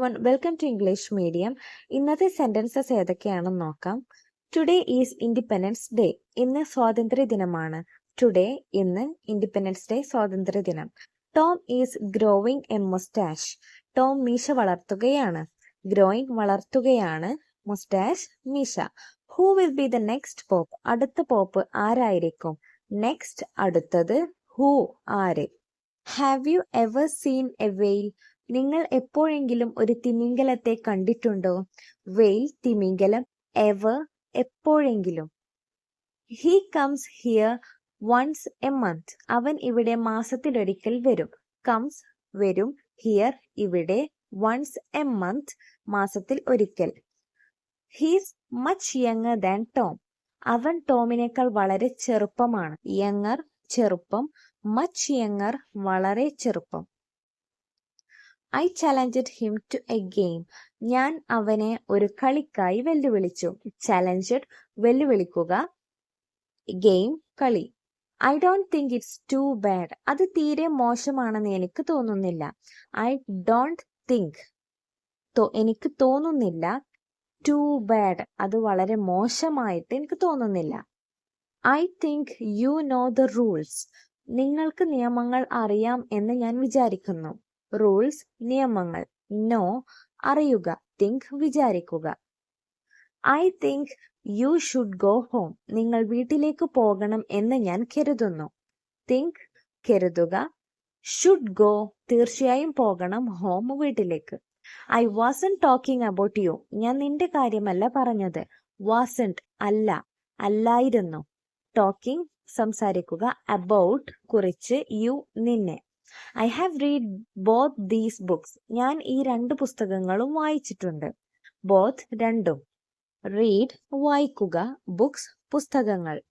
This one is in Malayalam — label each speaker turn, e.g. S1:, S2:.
S1: everyone, welcome to English Medium. ഇന്നത്തെ സെന്റൻസസ് ഏതൊക്കെയാണെന്ന് നോക്കാം. Today is independence day. ഇന്ന് സ്വാതന്ത്ര്യ ദിനമാണ്. ടുഡേ ഇന്ന് ഇൻഡിപെൻഡൻസ് ഡേ സ്വാതന്ത്ര്യ ദിനം. Tom is growing a moustache. Tom മീശ വളർത്തുകയാണ്. ഗ്രോയിങ് വളർത്തുകയാണ്. മുസ്റ്റാഷ് മീശ. Who will be the next pope? അടുത്ത പോപ്പ് ആരായിരിക്കും? നെക്സ്റ്റ് അടുത്തത്. ഹൂ ആര്? Have you ever seen a whale? നിങ്ങൾ എപ്പോഴെങ്കിലും ഒരു തിമിംഗലത്തെ കണ്ടിട്ടുണ്ടോ? വെയിൽ തിമിംഗലം. എവർ എപ്പോഴെങ്കിലും. He comes here once a month. അവൻ ഇവിടെ മാസത്തിലൊരിക്കൽ വരും. കംസ് വരും. ഹിയർ ഇവിടെ. വൺസ് എ മന്ത് മാസത്തിൽ ഒരിക്കൽ. He's much younger than Tom. അവൻ ടോമിനേക്കാൾ വളരെ ചെറുപ്പമാണ്. യങ്ങർ ചെറുപ്പം. മച്ച് യങ്ങർ വളരെ ചെറുപ്പം. I challenged him to a game. ഞാൻ അവനെ ഒരു കളിക്കായി വെല്ലുവിളിച്ചു. Challenged വെല്ലുവിളിക്കുക. Game കളി. I don't think it's too bad. അത് തീരെ മോശമാണെന്ന് എനിക്ക് തോന്നുന്നില്ല. I don't think. എനിക്ക് തോന്നുന്നില്ല. Too bad. അത് വളരെ മോശമായിട്ട് എനിക്ക് തോന്നുന്നില്ല. I think you know the rules. നിങ്ങൾക്ക് നിയമങ്ങൾ അറിയാം എന്ന് ഞാൻ വിചാരിക്കുന്നു. റൂൾസ് നിയമങ്ങൾ. നോ അറിയുക. തിങ്ക് വിചാരിക്കുക. I think you should go home. നിങ്ങൾ വീട്ടിലേക്ക് പോകണം എന്ന് ഞാൻ കരുതുന്നു. തിങ്ക് കരുതുക. ഷുഡ് ഗോ തീർച്ചയായും പോകണം. ഹോം വീട്ടിലേക്ക്. I wasn't talking about you. ഞാൻ നിന്റെ കാര്യമല്ല പറഞ്ഞത്. വാസന്റ് അല്ല, അല്ലായിരുന്നു. ടോക്കിംഗ് സംസാരിക്കുക. അബൌട്ട് കുറിച്ച്. യു നിന്നെ. I have read both these books. ഞാൻ ഈ രണ്ട് പുസ്തകങ്ങളും വായിച്ചിട്ടുണ്ട്. Both രണ്ടും. Read വായിക്കുക. Books പുസ്തകങ്ങൾ.